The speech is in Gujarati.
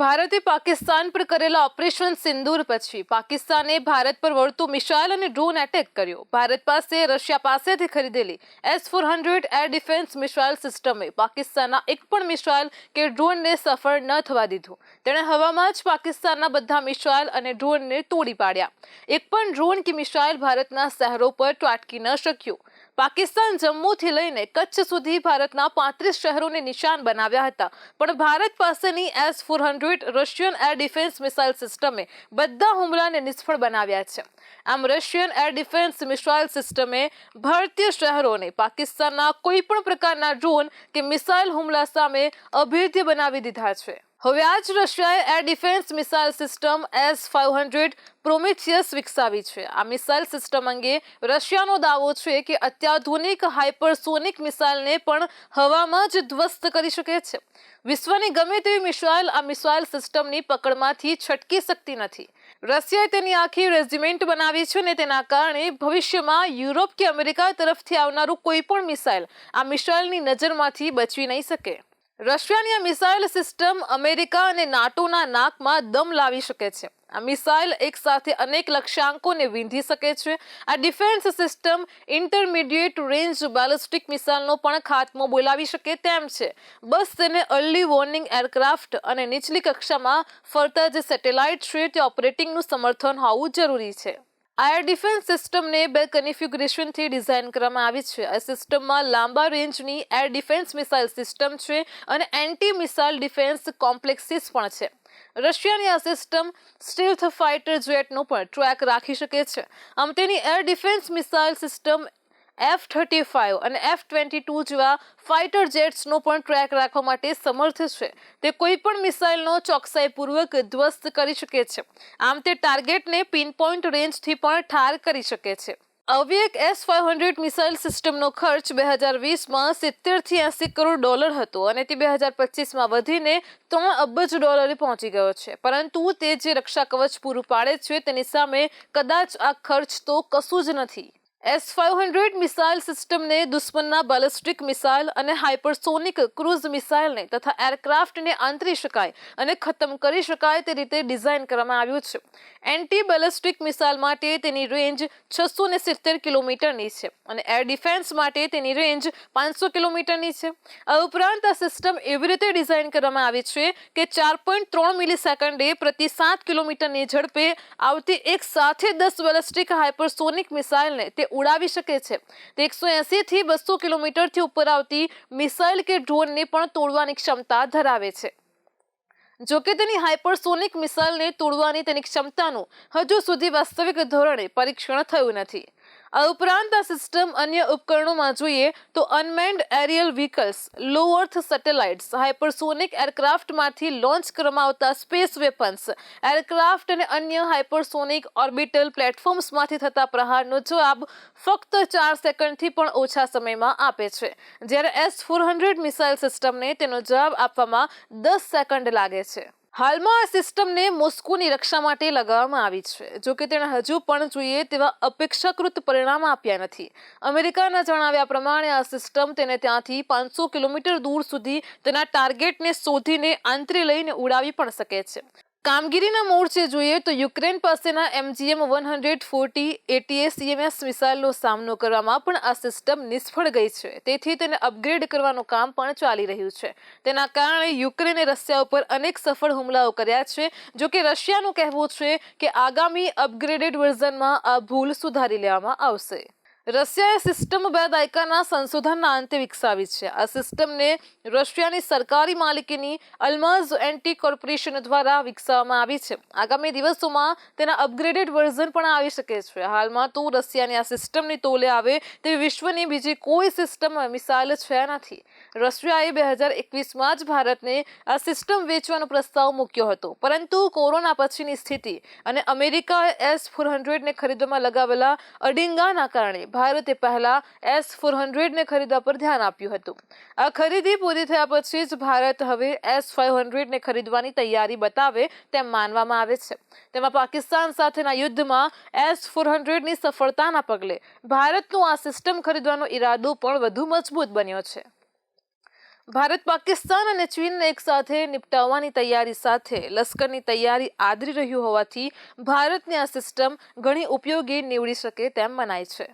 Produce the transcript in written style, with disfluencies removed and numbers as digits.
ભારતે પાકિસ્તાન પર કરેલા ઓપરેશન સિંદૂર પછી પાકિસ્તાને ભારત પર વળતો મિસાઇલ અને ડ્રોન એટેક કર્યો। ભારત પાસે રશિયા પાસેથી ખરીદેલી S-400 એર ડિફેન્સ મિસાઇલ સિસ્ટમે પાકિસ્તાનના એક પણ મિસાઇલ કે ડ્રોનને સફળ ન થવા દીધું। તેણે હવામાં જ પાકિસ્તાનના બધા મિસાઇલ અને ડ્રોનને તોડી પાડ્યા। એક પણ ડ્રોન કે મિસાઇલ ભારતના શહેરો પર ત્રાટકી ન શક્યું। પાકિસ્તાન જમ્મુથી લઈને કચ્છ સુધી ભારતના 35 શહેરોને નિશાન બનાવ્યા હતા, પણ ભારત પાસેની S-400 Russian air defence missile સિસ્ટમે બધા હુમલાને નિષ્ફળ બનાવ્યા છે। આમ રશિયન એર ડિફેન્સ મિસાઇલ સિસ્ટમે ભારતીય શહેરોને પાકિસ્તાનના કોઈ પણ પ્રકારના ડ્રોન કે મિસાઇલ હુમલા સામે અભેદ્ય બનાવી દીધા છે। હવે આ જ રશિયાએ air defence missile system S-500 પ્રોમેથિયસ વિકસાવી છે। આ મિસાઇલ સિસ્ટમ અંગે રશિયાનો દાવો છે કે અત્યાધુનિક હાઇપરસોનિક મિસાઇલને પણ હવામાં જ ધ્વસ્ત કરી શકે છે। વિશ્વની ગમે તેવી મિસાઇલ આ મિસાઇલ સિસ્ટમની પકડમાંથી છટકી શકતી નથી। રશિયાએ તેની આખી રેજિમેન્ટ બનાવી છે અને તેના કારણે ભવિષ્યમાં યુરોપ કે અમેરિકા તરફથી આવનારું કોઈ પણ મિસાઇલ આ મિસાઇલની નજરમાંથી બચી નહીં શકે। રશિયાની આ મિસાઇલ સિસ્ટમ અમેરિકા અને નાટોના નાકમાં દમ લાવી શકે છે। આ મિસાઇલ એક સાથે અનેક લક્ષ્યાંકોને વીંધી શકે છે। આ defence system intermediate range ballistic મિસાઇલનો પણ ખાત્મો બોલાવી શકે તેમ છે। બસ તેને અર્લી વોર્નિંગ એરક્રાફ્ટ અને નીચલી કક્ષામાં ફરતા જે સેટેલાઇટ છે તે ઓપરેટિંગનું સમર્થન હોવું જરૂરી છે। આ એર ડિફેન્સ સિસ્ટમને બે કન્ફિગ્યુરેશનથી ડિઝાઇન કરવામાં આવી છે। આ સિસ્ટમમાં લાંબા રેન્જની એર ડિફેન્સ મિસાઇલ સિસ્ટમ છે અને એન્ટી મિસાઇલ ડિફેન્સ કોમ્પ્લેક્સીસ પણ છે। રશિયાની આ સિસ્ટમ સ્ટીલ્થ ફાઇટર જેટનો પણ ટ્રેક રાખી શકે છે। આમ તેની air defence missile system F-35 અને F-22 જેવા ફાઇટર જેટ્સનો પણ ટ્રેક રાખવા માટે સમર્થ છે। તે કોઈ પણ મિસાઇલનો ચોકસાઈપૂર્વક ધ્વસ્ત કરી શકે છે। આમ તે ટાર્ગેટને પિનપોઇન્ટ રેન્જથી પણ ઠાર કરી શકે છે। આવી એક S-500 મિસાઇલ સિસ્ટમનો ખર્ચ 2020માં $70 થી $80 કરોડ હતો અને તે 2025માં વધીને $3 અબજ પહોંચી ગયો છે। પરંતુ તે જે રક્ષા કવચ પૂરું પાડે છે તેની સામે કદાચ આ ખર્ચ તો કશું જ નથી। S-500 મિસાઇલ સિસ્ટમને દુશ્મનના બેલિસ્ટિક મિસાઇલ અને હાઇપરસોનિક ક્રૂઝ મિસાઇલને તથા એરક્રાફ્ટને આંતરી શકાય અને ખતમ કરી શકાય તે રીતે ડિઝાઇન કરવામાં આવ્યું છે। એન્ટી બેલિસ્ટિક મિસાઇલ માટે તેની રેન્જ 670 કિલોમીટરની છે અને એર ડિફેન્સ માટે તેની રેન્જ 500 કિલોમીટરની છે। આ ઉપરાંત આ સિસ્ટમ એવી રીતે ડિઝાઇન કરવામાં આવી છે કે 4.3 મિલિસેકન્ડે પ્રતિ 7 કિલોમીટરની ઝડપે આવતી એક સાથે 10 બેલિસ્ટિક હાઇપરસોનિક મિસાઇલને તે ઉડાવી શકે છે। તે 180 થી 200 કિલોમીટરથી ઉપર આવતી મિસાઇલ કે ડ્રોનને પણ તોડવાની ક્ષમતા ધરાવે છે। જોકે તેની હાઇપરસોનિક મિસાઇલને તોડવાની તેની ક્ષમતાનું હજુ સુધી વાસ્તવિક ધોરણે પરીક્ષણ થયું નથી। આ ઉપરાંત આ સિસ્ટમ અન્ય ઉપકરણોમાં જોઈએ તો અનમેન્ડ એરિયલ વ્હીકલ્સ, લો અર્થ સેટેલાઇટ્સ, હાઇપરસોનિક એરક્રાફ્ટમાંથી લોન્ચ કરવામાં આવતા સ્પેસ વેપન્સ, એરક્રાફ્ટ અને અન્ય હાઇપરસોનિક ઓર્બિટલ પ્લેટફોર્મ્સમાંથી થતા પ્રહારનો જવાબ ફક્ત 4 સેકન્ડથી પણ ઓછા સમયમાં આપે છે, જ્યારે S-400 મિસાઇલ સિસ્ટમને તેનો જવાબ આપવામાં 10 સેકન્ડ લાગે છે। હાલમાં આ સિસ્ટમને મોસ્કોની રક્ષા માટે લગાવવામાં આવી છે। જોકે તેણે હજુ પણ જોઈએ તેવા અપેક્ષાકૃત પરિણામ આપ્યા નથી। અમેરિકાના જણાવ્યા પ્રમાણે આ સિસ્ટમ તેને ત્યાંથી 500 કિલોમીટર દૂર સુધી તેના ટાર્ગેટને શોધીને આંતરી લઈને ઉડાવી પણ શકે છે। કામગીરીના મોરચે જોઈએ તો યુક્રેન પાસેના MGM-140 ATACMS મિસાઇલનો સામનો કરવામાં પણ આ સિસ્ટમ નિષ્ફળ ગઈ છે। તેથી તેને અપગ્રેડ કરવાનું કામ પણ ચાલી રહ્યું છે। તેના કારણે યુક્રેને રશિયા ઉપર અનેક સફળ હુમલાઓ કર્યા છે। જો કે રશિયાનું કહેવું છે કે આગામી અપગ્રેડેડ વર્ઝનમાં આ ભૂલ સુધારી લેવામાં આવશે। રશિયાએ સિસ્ટમ 2 દાયકાના સંશોધનના અંતે વિકસાવી છે। આ સિસ્ટમને રશિયાની સરકારી માલિકીની અલ્માઝ એન્ટી કોર્પોરેશન દ્વારા વિકસાવવામાં આવી છે। આગામી દિવસોમાં તેના અપગ્રેડેડ વર્ઝન પણ આવી શકે છે। હાલમાં તો રશિયાની આ સિસ્ટમની તોલે આવે તેવી વિશ્વની બીજી કોઈ સિસ્ટમ મિસાઇલ છે નથી। રશિયાએ 2021માં જ ભારતને આ સિસ્ટમ વેચવાનો પ્રસ્તાવ મૂક્યો હતો, પરંતુ કોરોના પછીની સ્થિતિ અને અમેરિકાએ S-400ને ખરીદવામાં લગાવેલા અડિંગાના કારણે ભારતે પહેલા S-400ને ખરીદવા પર ધ્યાન આપ્યું હતું। આ ખરીદી પૂરી થયા પછી જ ભારત હવે S-500ને ખરીદવાની તૈયારી બતાવે તેમ માનવામાં આવે છે। તેમાં પાકિસ્તાન સાથેના યુદ્ધમાં S-400ની સફળતાના પગલે ભારતનો આ સિસ્ટમ ખરીદવાનો ઈરાદો પણ વધુ મજબૂત બન્યો છે। ભારત પાકિસ્તાન અને ચીનને એક સાથે નિપટાવવાની તૈયારી સાથે લશ્કરની તૈયારી આદરી રહ્યું હોવાથી ભારતની આ સિસ્ટમ ઘણી ઉપયોગી નીવડી શકે તેમ મનાય છે.